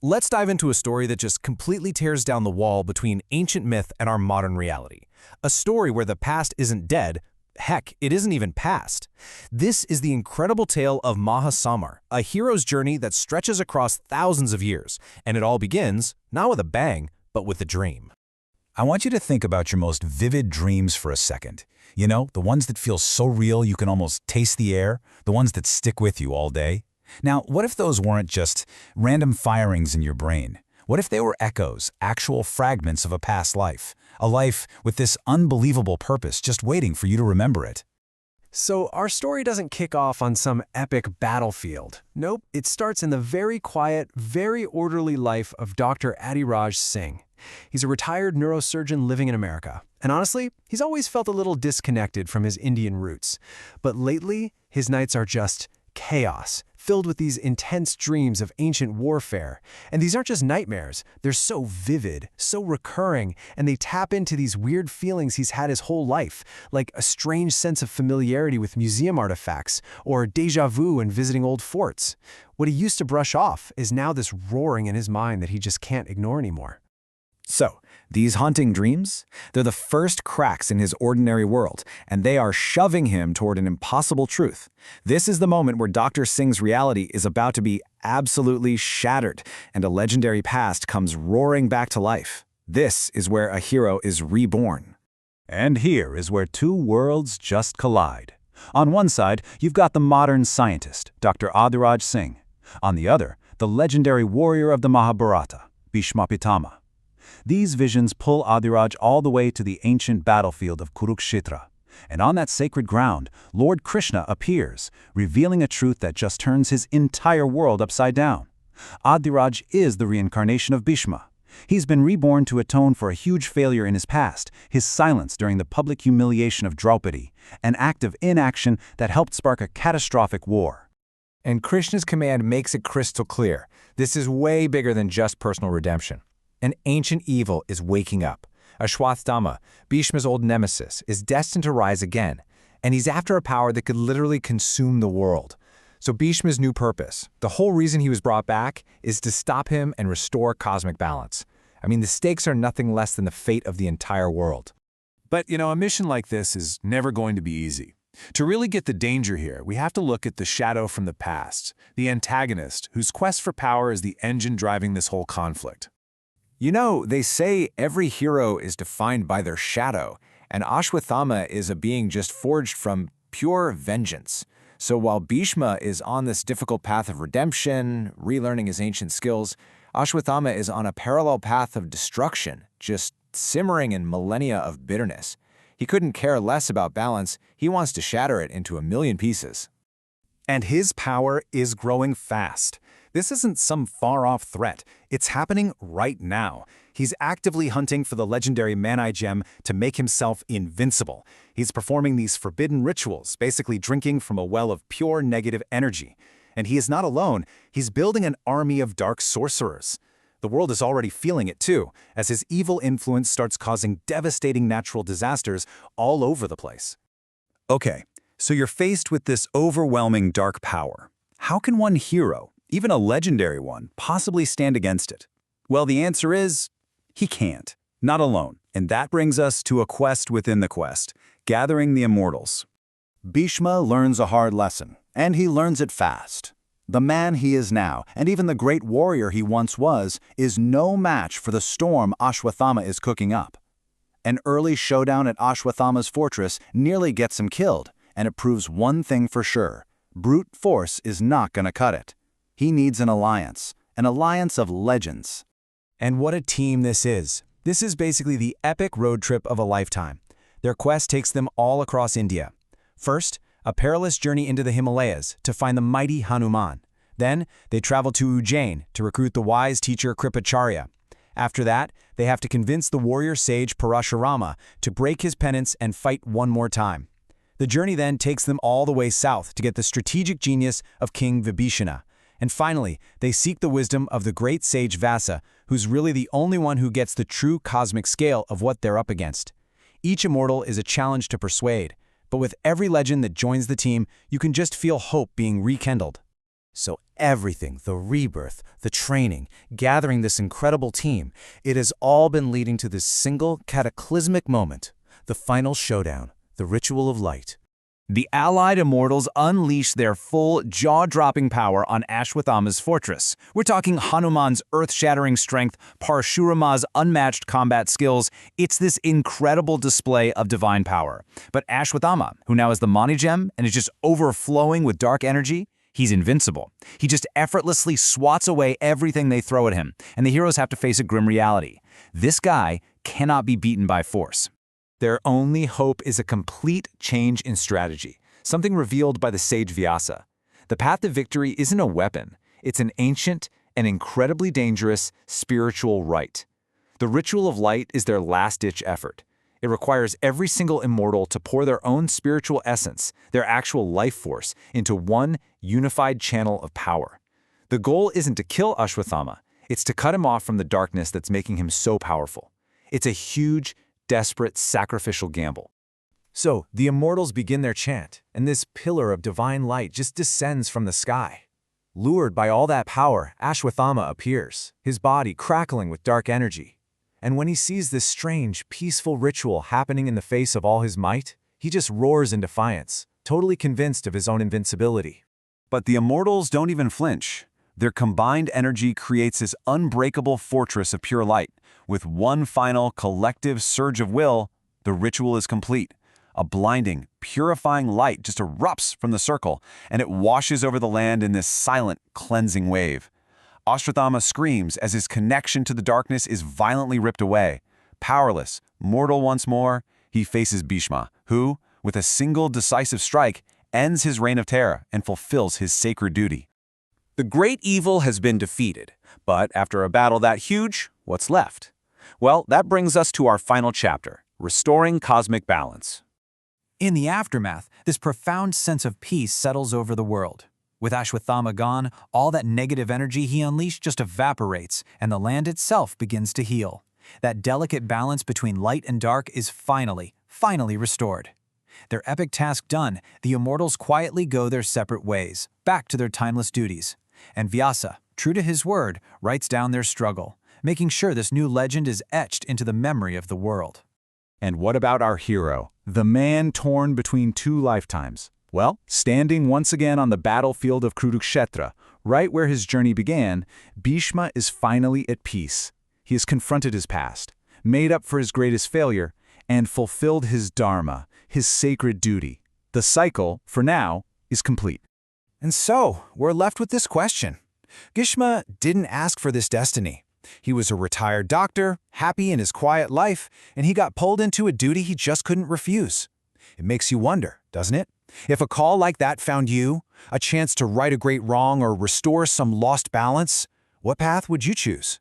Let's dive into a story that just completely tears down the wall between ancient myth and our modern reality. A story where the past isn't dead. Heck, it isn't even past. This is the incredible tale of Mahasamar, a hero's journey that stretches across thousands of years, and it all begins, not with a bang, but with a dream. I want you to think about your most vivid dreams for a second. You know, the ones that feel so real you can almost taste the air, the ones that stick with you all day. Now, what if those weren't just random firings in your brain? What if they were echoes, actual fragments of a past life? A life with this unbelievable purpose just waiting for you to remember it. So our story doesn't kick off on some epic battlefield. Nope, it starts in the very quiet, very orderly life of Dr. Adiraj Singh. He's a retired neurosurgeon living in America. And honestly, he's always felt a little disconnected from his Indian roots. But lately, his nights are just chaos, filled with these intense dreams of ancient warfare. And these aren't just nightmares, they're so vivid, so recurring, and they tap into these weird feelings he's had his whole life, like a strange sense of familiarity with museum artifacts, or déjà vu in visiting old forts. What he used to brush off is now this roaring in his mind that he just can't ignore anymore. So, these haunting dreams, they're the first cracks in his ordinary world, and they are shoving him toward an impossible truth. This is the moment where Dr. Singh's reality is about to be absolutely shattered, and a legendary past comes roaring back to life. This is where a hero is reborn. And here is where two worlds just collide. On one side, you've got the modern scientist, Dr. Adiraj Singh. On the other, the legendary warrior of the Mahabharata, Bhishma Pitama. These visions pull Adiraj all the way to the ancient battlefield of Kurukshetra. And on that sacred ground, Lord Krishna appears, revealing a truth that just turns his entire world upside down. Adiraj is the reincarnation of Bhishma. He's been reborn to atone for a huge failure in his past, his silence during the public humiliation of Draupadi, an act of inaction that helped spark a catastrophic war. And Krishna's command makes it crystal clear. This is way bigger than just personal redemption. An ancient evil is waking up. Ashwatthama, Bhishma's old nemesis, is destined to rise again, and he's after a power that could literally consume the world. So Bhishma's new purpose, the whole reason he was brought back, is to stop him and restore cosmic balance. I mean, the stakes are nothing less than the fate of the entire world. But, a mission like this is never going to be easy. To really get the danger here, we have to look at the shadow from the past, the antagonist, whose quest for power is the engine driving this whole conflict. They say every hero is defined by their shadow, and Ashwatthama is a being just forged from pure vengeance. So while Bhishma is on this difficult path of redemption, relearning his ancient skills, Ashwatthama is on a parallel path of destruction, just simmering in millennia of bitterness. He couldn't care less about balance, he wants to shatter it into a million pieces. And his power is growing fast. This isn't some far-off threat. It's happening right now. He's actively hunting for the legendary Mani gem to make himself invincible. He's performing these forbidden rituals, basically drinking from a well of pure negative energy. And he is not alone. He's building an army of dark sorcerers. The world is already feeling it too, as his evil influence starts causing devastating natural disasters all over the place. Okay, so you're faced with this overwhelming dark power. How can one hero, even a legendary one, possibly stand against it? Well, the answer is, he can't. Not alone. And that brings us to a quest within the quest, gathering the immortals. Bhishma learns a hard lesson, and he learns it fast. The man he is now, and even the great warrior he once was, is no match for the storm Ashwatthama is cooking up. An early showdown at Ashwatthama's fortress nearly gets him killed, and it proves one thing for sure. Brute force is not going to cut it. He needs an alliance of legends. And what a team this is. This is basically the epic road trip of a lifetime. Their quest takes them all across India. First, a perilous journey into the Himalayas to find the mighty Hanuman. Then, they travel to Ujjain to recruit the wise teacher Kripacharya. After that, they have to convince the warrior sage Parashurama to break his penance and fight one more time. The journey then takes them all the way south to get the strategic genius of King Vibhishana. And finally, they seek the wisdom of the great sage Vasa, who's really the only one who gets the true cosmic scale of what they're up against. Each immortal is a challenge to persuade, but with every legend that joins the team, you can just feel hope being rekindled. So everything, the rebirth, the training, gathering this incredible team, it has all been leading to this single cataclysmic moment, the final showdown, the ritual of light. The allied immortals unleash their full, jaw-dropping power on Ashwathama's fortress. We're talking Hanuman's earth-shattering strength, Parshurama's unmatched combat skills. It's this incredible display of divine power. But Ashwathama, who now has the Mani Gem and is just overflowing with dark energy, he's invincible. He just effortlessly swats away everything they throw at him, and the heroes have to face a grim reality. This guy cannot be beaten by force. Their only hope is a complete change in strategy, something revealed by the sage Vyasa. The path to victory isn't a weapon, it's an ancient and incredibly dangerous spiritual rite. The ritual of light is their last-ditch effort. It requires every single immortal to pour their own spiritual essence, their actual life force, into one unified channel of power. The goal isn't to kill Ashwathama, it's to cut him off from the darkness that's making him so powerful. It's a huge, desperate, sacrificial gamble. So, the immortals begin their chant, and this pillar of divine light just descends from the sky. Lured by all that power, Ashwathama appears, his body crackling with dark energy. And when he sees this strange, peaceful ritual happening in the face of all his might, he just roars in defiance, totally convinced of his own invincibility. But the immortals don't even flinch. Their combined energy creates this unbreakable fortress of pure light. With one final, collective surge of will, the ritual is complete. A blinding, purifying light just erupts from the circle, and it washes over the land in this silent, cleansing wave. Ashwathama screams as his connection to the darkness is violently ripped away. Powerless, mortal once more, he faces Bhishma, who, with a single decisive strike, ends his reign of terror and fulfills his sacred duty. The great evil has been defeated, but after a battle that huge, what's left? Well, that brings us to our final chapter, restoring cosmic balance. In the aftermath, this profound sense of peace settles over the world. With Ashwathama gone, all that negative energy he unleashed just evaporates, and the land itself begins to heal. That delicate balance between light and dark is finally restored. Their epic task done, the immortals quietly go their separate ways, back to their timeless duties. And Vyasa, true to his word, writes down their struggle, making sure this new legend is etched into the memory of the world. And what about our hero, the man torn between two lifetimes? Well, standing once again on the battlefield of Kurukshetra, right where his journey began, Bhishma is finally at peace. He has confronted his past, made up for his greatest failure, and fulfilled his dharma, his sacred duty. The cycle, for now, is complete. And so, we're left with this question. Bhishma didn't ask for this destiny. He was a retired doctor, happy in his quiet life, and he got pulled into a duty he just couldn't refuse. It makes you wonder, doesn't it? If a call like that found you, a chance to right a great wrong or restore some lost balance, what path would you choose?